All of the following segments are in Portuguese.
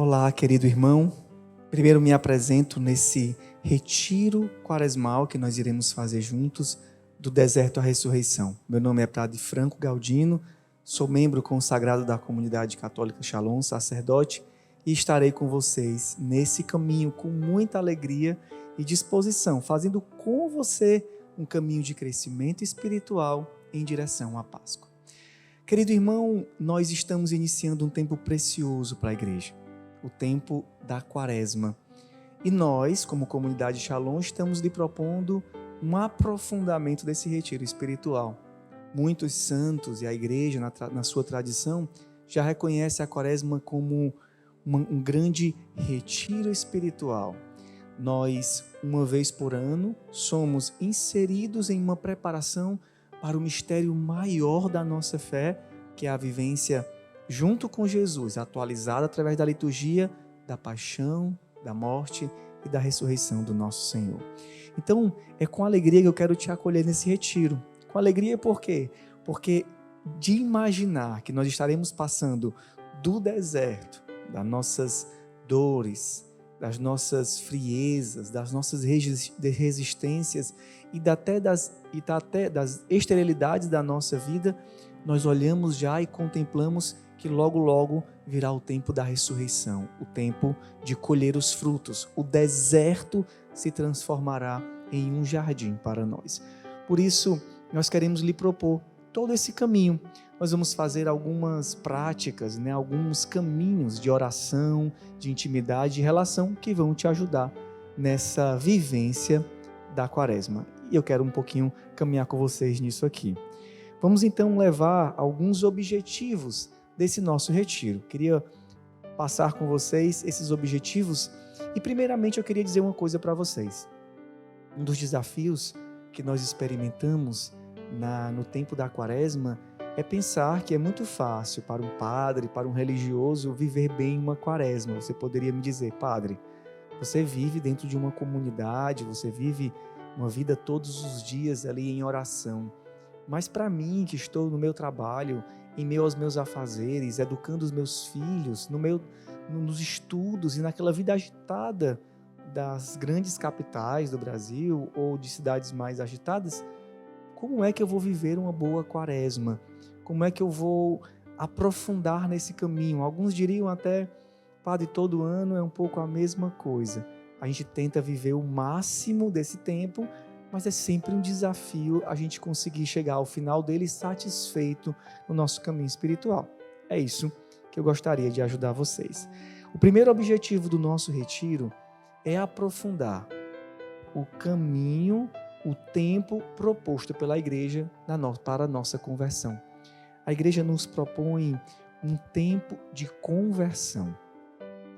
Olá, querido irmão. Primeiro me apresento nesse retiro quaresmal que nós iremos fazer juntos do Deserto à Ressurreição. Meu nome é Padre Franco Galdino, sou membro consagrado da comunidade católica Shalom, sacerdote, e estarei com vocês nesse caminho com muita alegria e disposição, fazendo com você um caminho de crescimento espiritual em direção à Páscoa. Querido irmão, nós estamos iniciando um tempo precioso para a igreja, o tempo da Quaresma. E nós, como comunidade Shalom, estamos lhe propondo um aprofundamento desse retiro espiritual. Muitos santos e a igreja, na sua tradição, já reconhece a Quaresma como um grande retiro espiritual. Nós, uma vez por ano, somos inseridos em uma preparação para o mistério maior da nossa fé, que é a vivência junto com Jesus, atualizada através da liturgia da paixão, da morte e da ressurreição do nosso Senhor. Então, é com alegria que eu quero te acolher nesse retiro. Com alegria por quê? Porque de imaginar que nós estaremos passando do deserto, das nossas dores, das nossas friezas, das nossas resistências e até das esterilidades da nossa vida, nós olhamos já e contemplamos que logo, logo virá o tempo da ressurreição, o tempo de colher os frutos. O deserto se transformará em um jardim para nós. Por isso, nós queremos lhe propor todo esse caminho. Nós vamos fazer algumas práticas, alguns caminhos de oração, de intimidade, de relação que vão te ajudar nessa vivência da Quaresma. E eu quero um pouquinho caminhar com vocês nisso aqui. Vamos então levar alguns objetivos desse nosso retiro. Queria passar com vocês esses objetivos e primeiramente eu queria dizer uma coisa para vocês. Um dos desafios que nós experimentamos no tempo da Quaresma é pensar que é muito fácil para um padre, para um religioso viver bem uma Quaresma. Você poderia me dizer, padre, você vive dentro de uma comunidade, você vive uma vida todos os dias ali em oração. Mas para mim, que estou no meu trabalho, em meio aos meus afazeres, educando os meus filhos, nos estudos e naquela vida agitada das grandes capitais do Brasil ou de cidades mais agitadas, como é que eu vou viver uma boa Quaresma? Como é que eu vou aprofundar nesse caminho? Alguns diriam até, padre, todo ano é um pouco a mesma coisa. A gente tenta viver o máximo desse tempo, mas é sempre um desafio a gente conseguir chegar ao final dele satisfeito no nosso caminho espiritual. É isso que eu gostaria de ajudar vocês. O primeiro objetivo do nosso retiro é aprofundar o caminho, o tempo proposto pela igreja para a nossa conversão. A igreja nos propõe um tempo de conversão.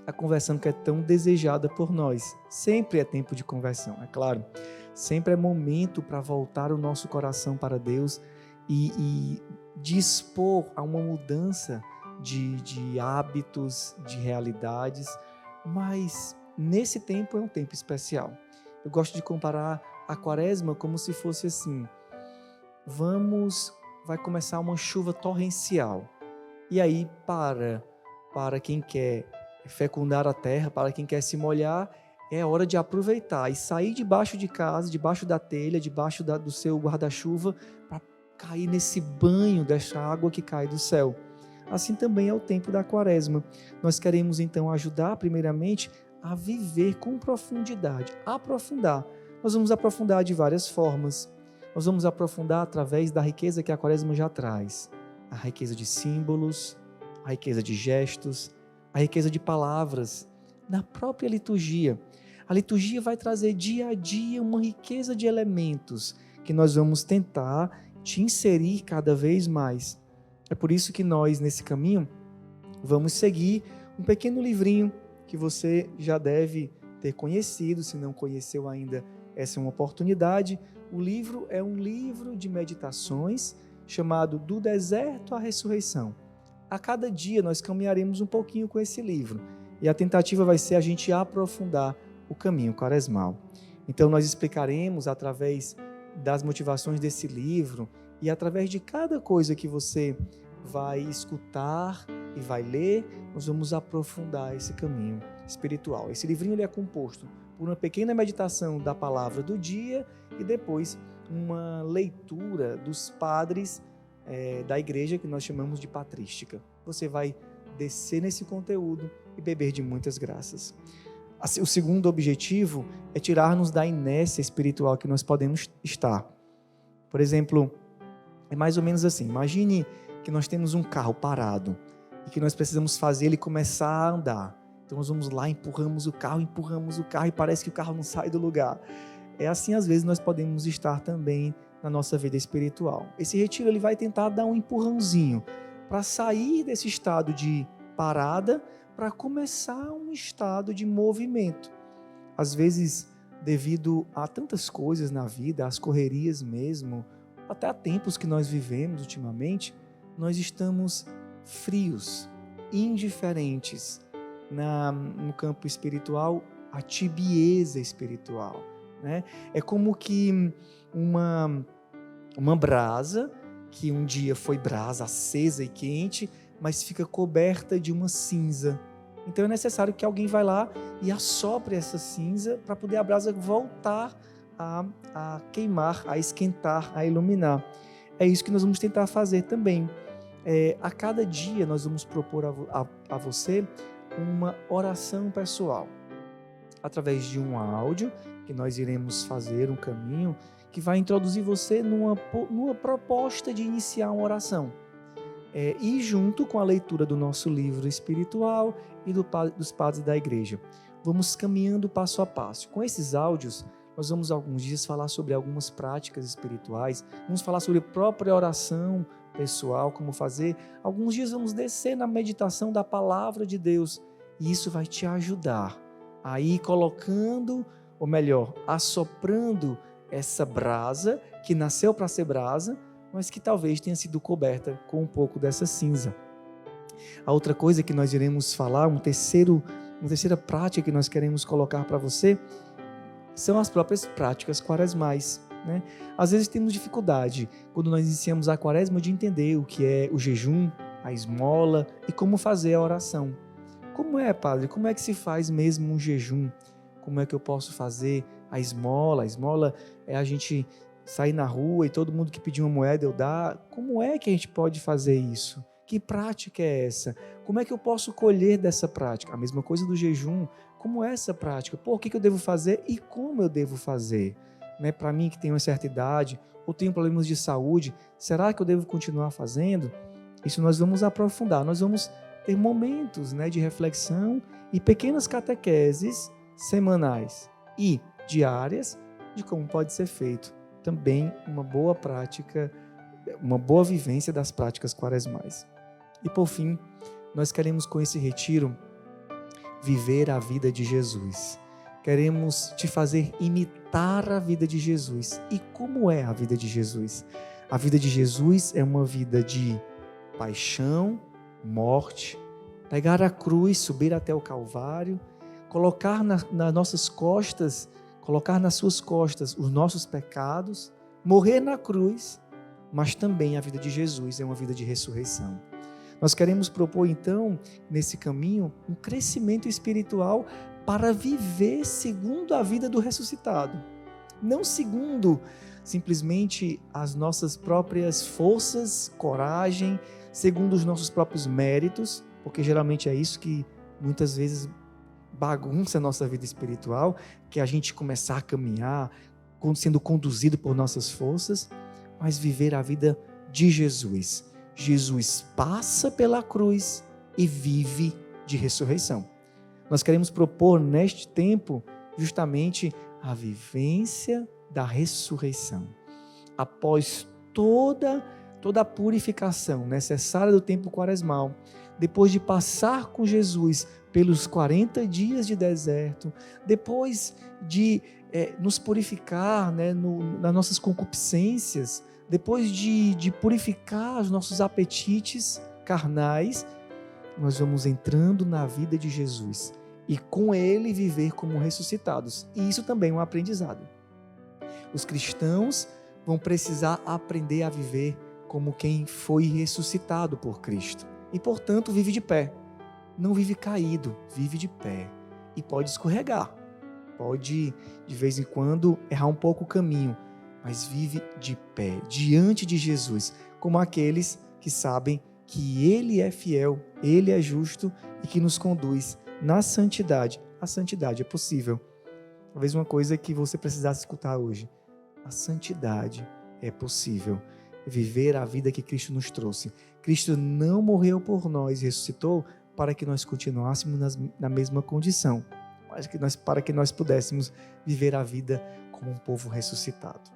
A conversão que é tão desejada por nós. Sempre é tempo de conversão, é claro. Sempre é momento para voltar o nosso coração para Deus e dispor a uma mudança de hábitos, de realidades. Mas nesse tempo é um tempo especial. Eu gosto de comparar a Quaresma como se fosse assim. Vai começar uma chuva torrencial. E aí para quem quer fecundar a terra, para quem quer se molhar, é hora de aproveitar e sair debaixo de casa, debaixo da telha, debaixo do seu guarda-chuva, para cair nesse banho dessa água que cai do céu. Assim também é o tempo da Quaresma. Nós queremos então ajudar primeiramente a viver com profundidade, aprofundar. Nós vamos aprofundar de várias formas. Nós vamos aprofundar através da riqueza que a Quaresma já traz. A riqueza de símbolos, a riqueza de gestos, a riqueza de palavras, na própria liturgia. A liturgia vai trazer dia a dia uma riqueza de elementos que nós vamos tentar te inserir cada vez mais. É por isso que nós, nesse caminho, vamos seguir um pequeno livrinho que você já deve ter conhecido, se não conheceu ainda, essa é uma oportunidade. O livro é um livro de meditações chamado Do Deserto à Ressurreição. A cada dia nós caminharemos um pouquinho com esse livro e a tentativa vai ser a gente aprofundar o caminho quaresmal. Então nós explicaremos através das motivações desse livro e através de cada coisa que você vai escutar e vai ler, nós vamos aprofundar esse caminho espiritual. Esse livrinho ele é composto por uma pequena meditação da palavra do dia e depois uma leitura dos padres da igreja, que nós chamamos de patrística. Você vai descer nesse conteúdo e beber de muitas graças. O segundo objetivo é tirar-nos da inércia espiritual que nós podemos estar. Por exemplo, é mais ou menos assim, imagine que nós temos um carro parado e que nós precisamos fazer ele começar a andar. Então nós vamos lá, empurramos o carro e parece que o carro não sai do lugar. É assim, às vezes, nós podemos estar também na nossa vida espiritual. Esse retiro ele vai tentar dar um empurrãozinho para sair desse estado de parada para começar um estado de movimento. Às vezes, devido a tantas coisas na vida, às correrias mesmo, até a tempos que nós vivemos ultimamente, nós estamos frios, indiferentes. No campo espiritual, a tibieza espiritual, né? É como que uma brasa, que um dia foi brasa acesa e quente, mas fica coberta de uma cinza. Então é necessário que alguém vá lá e assopre essa cinza para poder a brasa voltar a queimar, a esquentar, a iluminar. É isso que nós vamos tentar fazer também. A cada dia nós vamos propor a você uma oração pessoal, através de um áudio que nós iremos fazer, um caminho que vai introduzir você numa proposta de iniciar uma oração. E junto com a leitura do nosso livro espiritual e dos padres da igreja. Vamos caminhando passo a passo. Com esses áudios, nós vamos alguns dias falar sobre algumas práticas espirituais, vamos falar sobre a própria oração pessoal, como fazer. Alguns dias vamos descer na meditação da palavra de Deus e isso vai te ajudar a ir colocando, ou melhor, assoprando essa brasa que nasceu para ser brasa, mas que talvez tenha sido coberta com um pouco dessa cinza. A outra coisa que nós iremos falar, uma terceira prática que nós queremos colocar para você, são as próprias práticas quaresmais, né? Às vezes temos dificuldade, quando nós iniciamos a quaresma, de entender o que é o jejum, a esmola e como fazer a oração. Como é, padre? Como é que se faz mesmo um jejum? Como é que eu posso fazer a esmola? A esmola é a gente sair na rua e todo mundo que pedir uma moeda eu dar. Como é que a gente pode fazer isso? Que prática é essa? Como é que eu posso colher dessa prática? A mesma coisa do jejum. Como é essa prática? Por que eu devo fazer e como eu devo fazer? Né? Para mim que tenho uma certa idade ou tenho problemas de saúde, será que eu devo continuar fazendo? Isso nós vamos aprofundar. Nós vamos ter momentos, né, de reflexão e pequenas catequeses semanais e diárias de como pode ser feito. Também uma boa prática, uma boa vivência das práticas quaresmais. E por fim, nós queremos com esse retiro viver a vida de Jesus. Queremos te fazer imitar a vida de Jesus. E como é a vida de Jesus? A vida de Jesus é uma vida de paixão, morte, pegar a cruz, subir até o Calvário, colocar nas nossas costas, colocar nas suas costas os nossos pecados, morrer na cruz, mas também a vida de Jesus é uma vida de ressurreição. Nós queremos propor então, nesse caminho, um crescimento espiritual para viver segundo a vida do ressuscitado. Não segundo simplesmente as nossas próprias forças, coragem, segundo os nossos próprios méritos, porque geralmente é isso que muitas vezes bagunça a nossa vida espiritual, que a gente começar a caminhar sendo conduzido por nossas forças, mas viver a vida de Jesus. Jesus passa pela cruz e vive de ressurreição. Nós queremos propor neste tempo justamente a vivência da ressurreição. Após toda a purificação necessária do tempo quaresmal, depois de passar com Jesus pelos 40 dias de deserto, depois de nos purificar, né, nas nossas concupiscências, depois de purificar os nossos apetites carnais, nós vamos entrando na vida de Jesus e com Ele viver como ressuscitados. E isso também é um aprendizado. Os cristãos vão precisar aprender a viver como quem foi ressuscitado por Cristo. E, portanto, vive de pé. Não vive caído, vive de pé. E pode escorregar. Pode, de vez em quando, errar um pouco o caminho. Mas vive de pé, diante de Jesus. Como aqueles que sabem que Ele é fiel, Ele é justo e que nos conduz na santidade. A santidade é possível. Talvez uma coisa que você precisasse escutar hoje. A santidade é possível. Viver a vida que Cristo nos trouxe. Cristo não morreu por nós e ressuscitou para que nós continuássemos na mesma condição, mas para que nós pudéssemos viver a vida como um povo ressuscitado.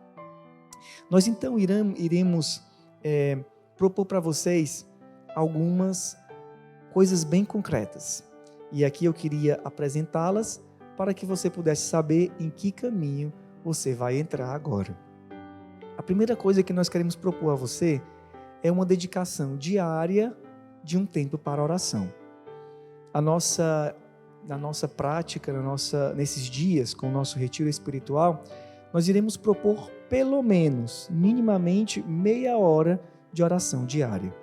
Nós então iremos propor para vocês algumas coisas bem concretas. E aqui eu queria apresentá-las para que você pudesse saber em que caminho você vai entrar agora. A primeira coisa que nós queremos propor a você é uma dedicação diária de um tempo para oração. Na nossa prática, nesses dias, com o nosso retiro espiritual, nós iremos propor pelo menos, minimamente, meia hora de oração diária.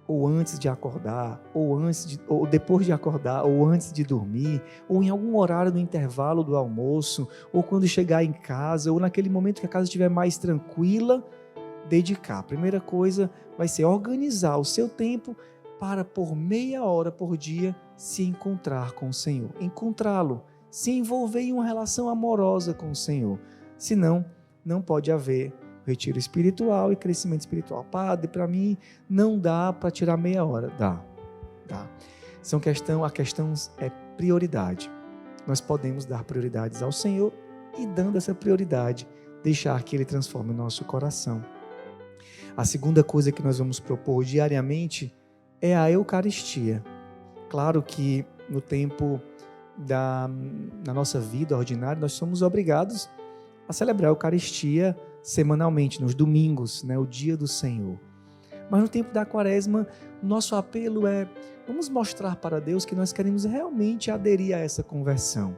Ou antes de acordar, ou depois de acordar, ou antes de dormir, ou em algum horário no intervalo do almoço, ou quando chegar em casa, ou naquele momento que a casa estiver mais tranquila, dedicar. A primeira coisa vai ser organizar o seu tempo para, por meia hora por dia, se encontrar com o Senhor. Encontrá-lo, se envolver em uma relação amorosa com o Senhor. Senão, não pode haver retiro espiritual e crescimento espiritual. Padre, para mim não dá para tirar meia hora. Dá. A questão é prioridade. Nós podemos dar prioridades ao Senhor e, dando essa prioridade, deixar que Ele transforme o nosso coração. A segunda coisa que nós vamos propor diariamente é a Eucaristia. Claro que no tempo da nossa vida ordinária, nós somos obrigados a celebrar a Eucaristia semanalmente, nos domingos, o dia do Senhor. Mas no tempo da Quaresma, nosso apelo é: vamos mostrar para Deus que nós queremos realmente aderir a essa conversão.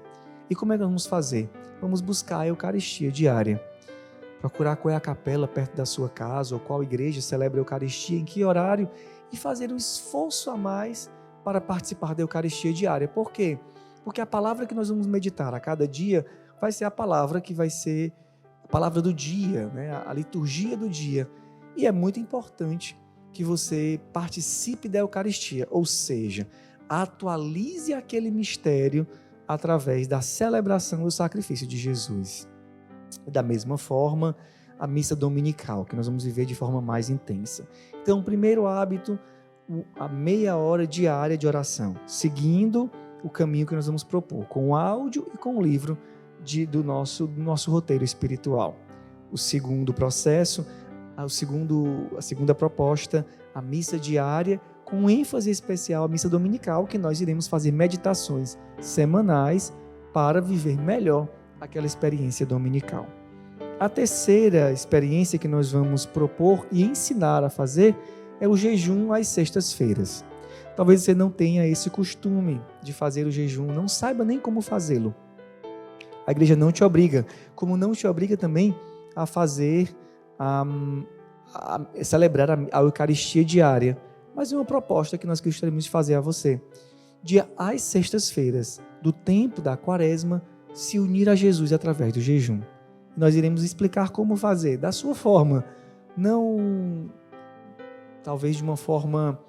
E como é que vamos fazer? Vamos buscar a Eucaristia diária. Procurar qual é a capela perto da sua casa, ou qual igreja celebra a Eucaristia, em que horário, e fazer um esforço a mais para participar da Eucaristia diária. Por quê? Porque a palavra que nós vamos meditar a cada dia vai ser a palavra que vai ser a palavra do dia, a liturgia do dia. E é muito importante que você participe da Eucaristia, ou seja, atualize aquele mistério através da celebração do sacrifício de Jesus. Da mesma forma, a missa dominical, que nós vamos viver de forma mais intensa. Então, o primeiro hábito, a meia hora diária de oração, seguindo o caminho que nós vamos propor, com o áudio e com o livro do nosso roteiro espiritual. O segundo processo, a segunda proposta, a missa diária, com ênfase especial a missa dominical, que nós iremos fazer meditações semanais para viver melhor aquela experiência dominical. A terceira experiência que nós vamos propor e ensinar a fazer é o jejum às sextas-feiras. Talvez você não tenha esse costume de fazer o jejum, não saiba nem como fazê-lo. A igreja não te obriga, como não te obriga também a fazer, a celebrar a Eucaristia diária. Mas é uma proposta que nós gostaríamos de fazer a você. Às sextas-feiras, do tempo da Quaresma, se unir a Jesus através do jejum. Nós iremos explicar como fazer, da sua forma, não talvez de uma forma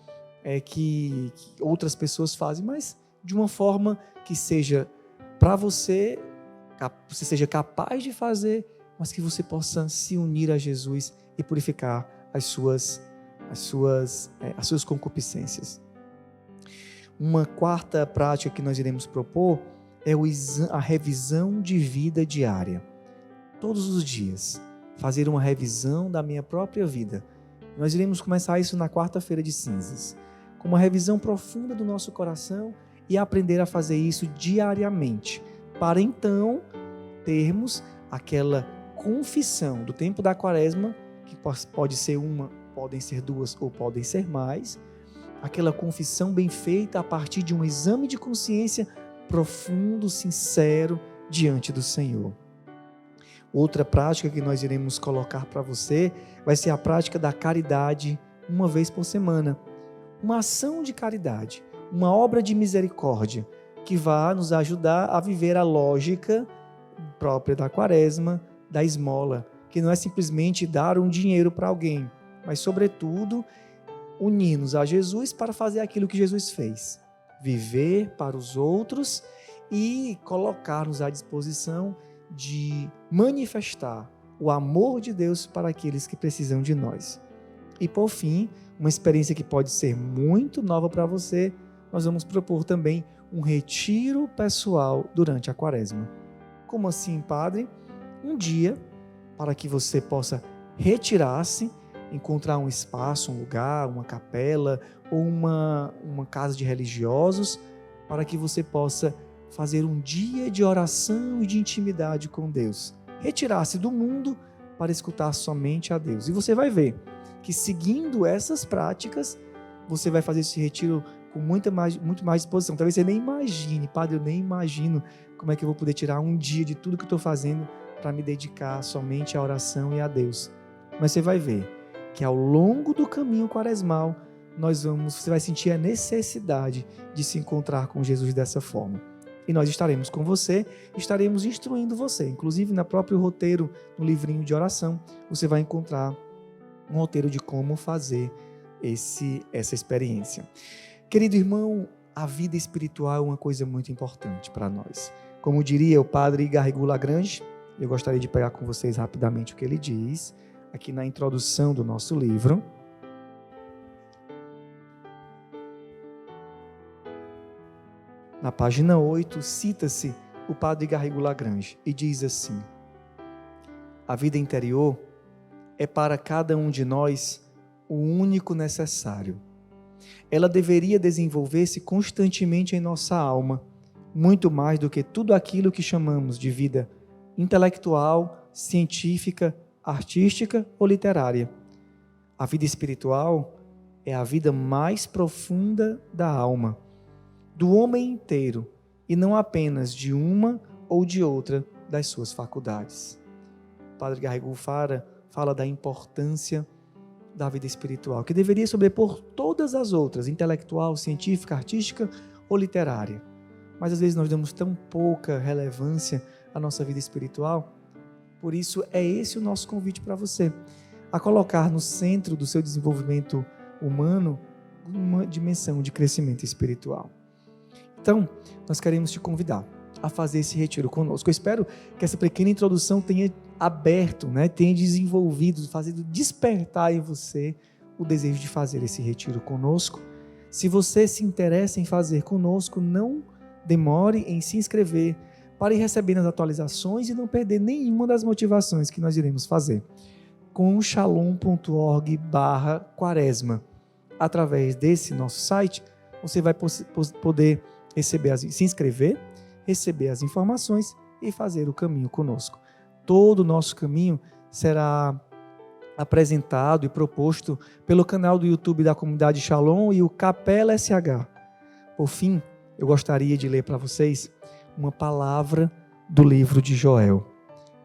que outras pessoas fazem, mas de uma forma que seja para você seja capaz de fazer, mas que você possa se unir a Jesus e purificar as suas concupiscências. Uma quarta prática que nós iremos propor é a revisão de vida diária. Todos os dias, fazer uma revisão da minha própria vida. Nós iremos começar isso na quarta-feira de cinzas, com uma revisão profunda do nosso coração e aprender a fazer isso diariamente, para então termos aquela confissão do tempo da Quaresma, que pode ser uma, podem ser duas ou podem ser mais, aquela confissão bem feita a partir de um exame de consciência profundo, sincero, diante do Senhor. Outra prática que nós iremos colocar para você vai ser a prática da caridade uma vez por semana. Uma ação de caridade, uma obra de misericórdia que vai nos ajudar a viver a lógica própria da quaresma, da esmola, que não é simplesmente dar um dinheiro para alguém, mas, sobretudo, unir-nos a Jesus para fazer aquilo que Jesus fez. Viver para os outros e colocar-nos à disposição de manifestar o amor de Deus para aqueles que precisam de nós. E, por fim, uma experiência que pode ser muito nova para você, nós vamos propor também um retiro pessoal durante a quaresma. Como assim, padre? Um dia para que você possa retirar-se, encontrar um espaço, um lugar, uma capela ou uma casa de religiosos, para que você possa fazer um dia de oração e de intimidade com Deus. Retirar-se do mundo para escutar somente a Deus. E você vai ver que, seguindo essas práticas, você vai fazer esse retiro com muito mais disposição. Talvez você nem imagine, padre, eu nem imagino como é que eu vou poder tirar um dia de tudo que eu estou fazendo para me dedicar somente à oração e a Deus. Mas você vai ver que ao longo do caminho quaresmal, você vai sentir a necessidade de se encontrar com Jesus dessa forma. E nós estaremos com você, estaremos instruindo você. Inclusive, no próprio roteiro, no livrinho de oração, você vai encontrar um roteiro de como fazer essa experiência. Querido irmão, a vida espiritual é uma coisa muito importante para nós. Como diria o padre Garrigou Lagrange, eu gostaria de pegar com vocês rapidamente o que ele diz, aqui na introdução do nosso livro. Na página 8, cita-se o padre Garrigou Lagrange e diz assim: a vida interior é para cada um de nós o único necessário. Ela deveria desenvolver-se constantemente em nossa alma, muito mais do que tudo aquilo que chamamos de vida intelectual, científica, artística ou literária. A vida espiritual é a vida mais profunda da alma, do homem inteiro, e não apenas de uma ou de outra das suas faculdades. O padre Garrigou fala da importância da vida espiritual, que deveria sobrepor todas as outras, intelectual, científica, artística ou literária. Mas às vezes nós damos tão pouca relevância à nossa vida espiritual. Por isso é esse o nosso convite para você, a colocar no centro do seu desenvolvimento humano uma dimensão de crescimento espiritual. Então, nós queremos te convidar a fazer esse retiro conosco. Eu espero que essa pequena introdução tenha aberto, tenha desenvolvido, fazido despertar em você o desejo de fazer esse retiro conosco. Se você se interessa em fazer conosco, não demore em se inscrever para ir recebendo as atualizações e não perder nenhuma das motivações que nós iremos fazer com shalom.org/quaresma. Através desse nosso site, você vai poder se inscrever, receber as informações e fazer o caminho conosco. Todo o nosso caminho será apresentado e proposto pelo canal do YouTube da Comunidade Shalom e o Capela SH. Por fim, eu gostaria de ler para vocês uma palavra do livro de Joel.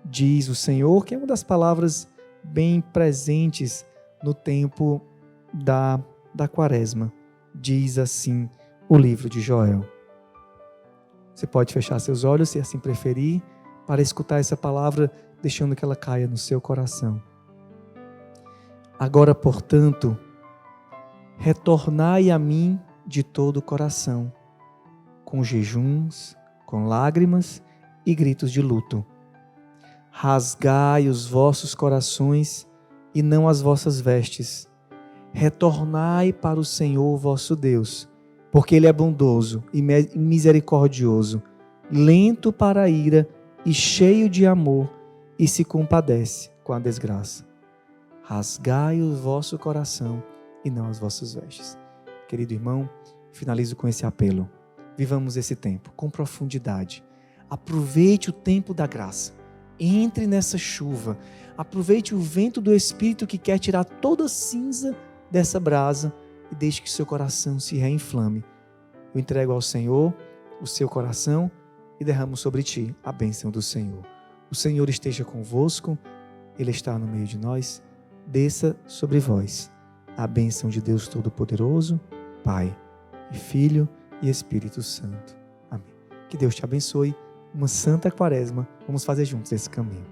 Diz o Senhor, que é uma das palavras bem presentes no tempo da quaresma. Diz assim o livro de Joel. Você pode fechar seus olhos, se assim preferir, para escutar essa palavra, deixando que ela caia no seu coração. Agora, portanto, retornai a mim de todo o coração, com jejuns, com lágrimas e gritos de luto. Rasgai os vossos corações e não as vossas vestes. Retornai para o Senhor vosso Deus, porque Ele é bondoso e misericordioso, lento para a ira e cheio de amor, e se compadece com a desgraça. Rasgai o vosso coração e não as vossas vestes. Querido irmão, finalizo com esse apelo. Vivamos esse tempo com profundidade. Aproveite o tempo da graça. Entre nessa chuva. Aproveite o vento do Espírito que quer tirar toda a cinza dessa brasa e deixe que seu coração se reinflame. Eu entrego ao Senhor o seu coração e derramo sobre ti a bênção do Senhor. O Senhor esteja convosco, Ele está no meio de nós. Desça sobre vós a bênção de Deus Todo-Poderoso, Pai e Filho e Espírito Santo. Amém. Que Deus te abençoe. Uma santa quaresma. Vamos fazer juntos esse caminho.